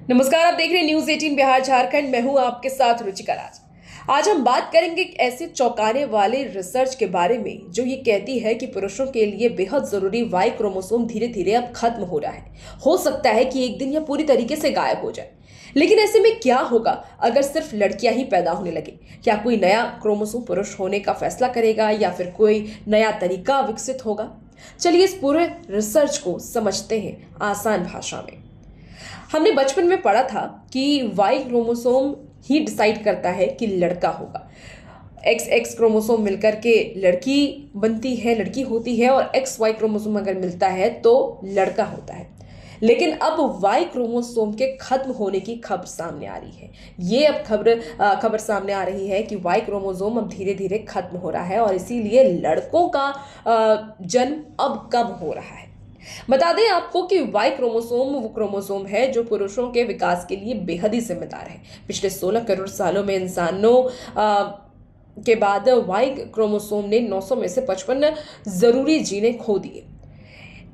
नमस्कार, आप देख रहे हैं न्यूज 18 बिहार झारखंड। मैं हूं आपके साथ रुचिका राज। आज हम बात करेंगे एक ऐसे चौंकाने वाले रिसर्च के बारे में जो ये कहती है कि पुरुषों के लिए बेहद जरूरी वाई क्रोमोसोम धीरे धीरे अब खत्म हो रहा है। हो सकता है कि एक दिन यह पूरी तरीके से गायब हो जाए। लेकिन ऐसे में क्या होगा अगर सिर्फ लड़कियां ही पैदा होने लगे? क्या कोई नया क्रोमोसोम पुरुष होने का फैसला करेगा या फिर कोई नया तरीका विकसित होगा? चलिए इस पूरे रिसर्च को समझते हैं आसान भाषा में। हमने बचपन में पढ़ा था कि वाई क्रोमोसोम ही डिसाइड करता है कि लड़का होगा। एक्स एक्स क्रोमोसोम मिलकर के लड़की बनती है, लड़की होती है, और एक्स वाई क्रोमोसोम अगर मिलता है तो लड़का होता है। लेकिन अब वाई क्रोमोसोम के खत्म होने की खबर सामने आ रही है। ये अब खबर सामने आ रही है कि वाई क्रोमोसोम अब धीरे धीरे खत्म हो रहा है और इसीलिए लड़कों का जन्म अब कब हो रहा है। बता दें आपको कि वाई क्रोमोसोम वो क्रोमोसोम है जो पुरुषों के विकास के लिए बेहद ही जिम्मेदार है। पिछले 16 करोड़ सालों में इंसानों के बाद वाई क्रोमोसोम ने 900 में से 55 जरूरी जीने खो दिए।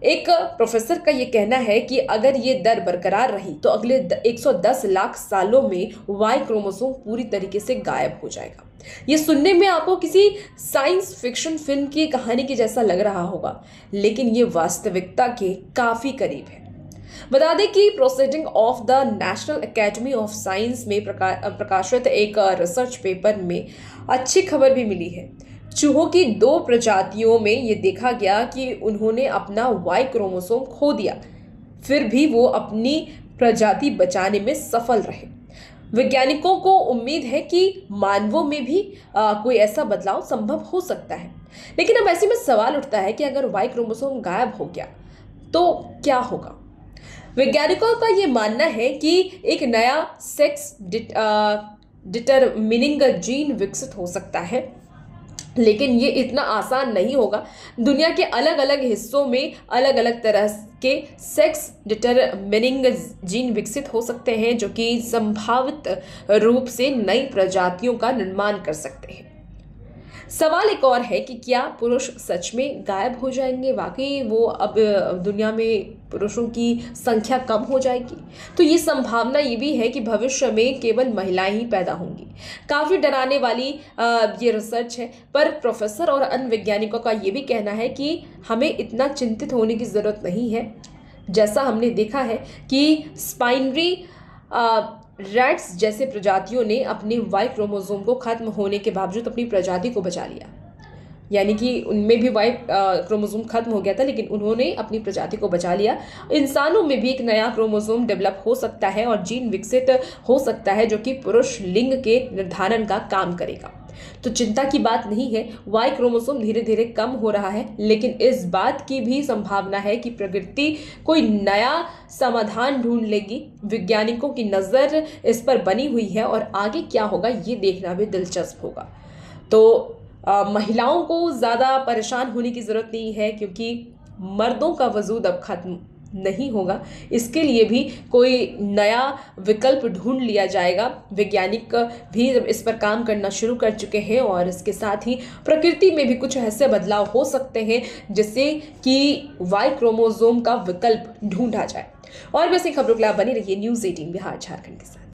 एक प्रोफेसर का ये कहना है कि अगर ये दर बरकरार रही तो अगले 110 लाख सालों में वाई क्रोमोसोम पूरी तरीके से गायब हो जाएगा। ये सुनने में आपको किसी साइंस फिक्शन फिल्म की कहानी के जैसा लग रहा होगा, लेकिन ये वास्तविकता के काफी करीब है। बता दें कि proceeding of the national academy of science में प्रकाशित एक रिसर्च पेपर में अच्छी खबर भी मिली है। चूहों की 2 प्रजातियों में ये देखा गया कि उन्होंने अपना वाई क्रोमोसोम खो दिया, फिर भी वो अपनी प्रजाति बचाने में सफल रहे। वैज्ञानिकों को उम्मीद है कि मानवों में भी कोई ऐसा बदलाव संभव हो सकता है। लेकिन अब ऐसे में सवाल उठता है कि अगर वाई क्रोमोसोम गायब हो गया तो क्या होगा? वैज्ञानिकों का यह मानना है कि एक नया सेक्स डिटरमिनिंग जीन विकसित हो सकता है, लेकिन ये इतना आसान नहीं होगा। दुनिया के अलग अलग हिस्सों में अलग अलग तरह के सेक्स डिटरमिनिंग जीन विकसित हो सकते हैं जो कि संभावित रूप से नई प्रजातियों का निर्माण कर सकते हैं। सवाल एक और है कि क्या पुरुष सच में गायब हो जाएंगे? वाकई वो अब दुनिया में पुरुषों की संख्या कम हो जाएगी? तो ये संभावना ये भी है कि भविष्य में केवल महिलाएं ही पैदा होंगी। काफी डराने वाली ये रिसर्च है, पर प्रोफेसर और अन्य वैज्ञानिकों का ये भी कहना है कि हमें इतना चिंतित होने की जरूरत नहीं है। जैसा हमने देखा है कि स्पाइनरी रैट्स जैसे प्रजातियों ने अपने वाई क्रोमोसोम को खत्म होने के बावजूद अपनी प्रजाति को बचा लिया। यानी कि उनमें भी वाई क्रोमोसोम खत्म हो गया था, लेकिन उन्होंने अपनी प्रजाति को बचा लिया। इंसानों में भी एक नया क्रोमोसोम डेवलप हो सकता है और जीन विकसित हो सकता है जो कि पुरुष लिंग के निर्धारण का काम करेगा। तो चिंता की बात नहीं है, वाई क्रोमोसोम धीरे धीरे कम हो रहा है, लेकिन इस बात की भी संभावना है कि प्रकृति कोई नया समाधान ढूंढ लेगी। वैज्ञानिकों की नजर इस पर बनी हुई है और आगे क्या होगा ये देखना भी दिलचस्प होगा। तो महिलाओं को ज़्यादा परेशान होने की ज़रूरत नहीं है, क्योंकि मर्दों का वजूद अब खत्म नहीं होगा। इसके लिए भी कोई नया विकल्प ढूंढ लिया जाएगा। वैज्ञानिक भी इस पर काम करना शुरू कर चुके हैं और इसके साथ ही प्रकृति में भी कुछ ऐसे बदलाव हो सकते हैं जिससे कि वाई क्रोमोसोम का विकल्प ढूंढा जाए। और वैसे खबरों के लिए आप बनी रहिए न्यूज़ 18 बिहार झारखंड के साथ।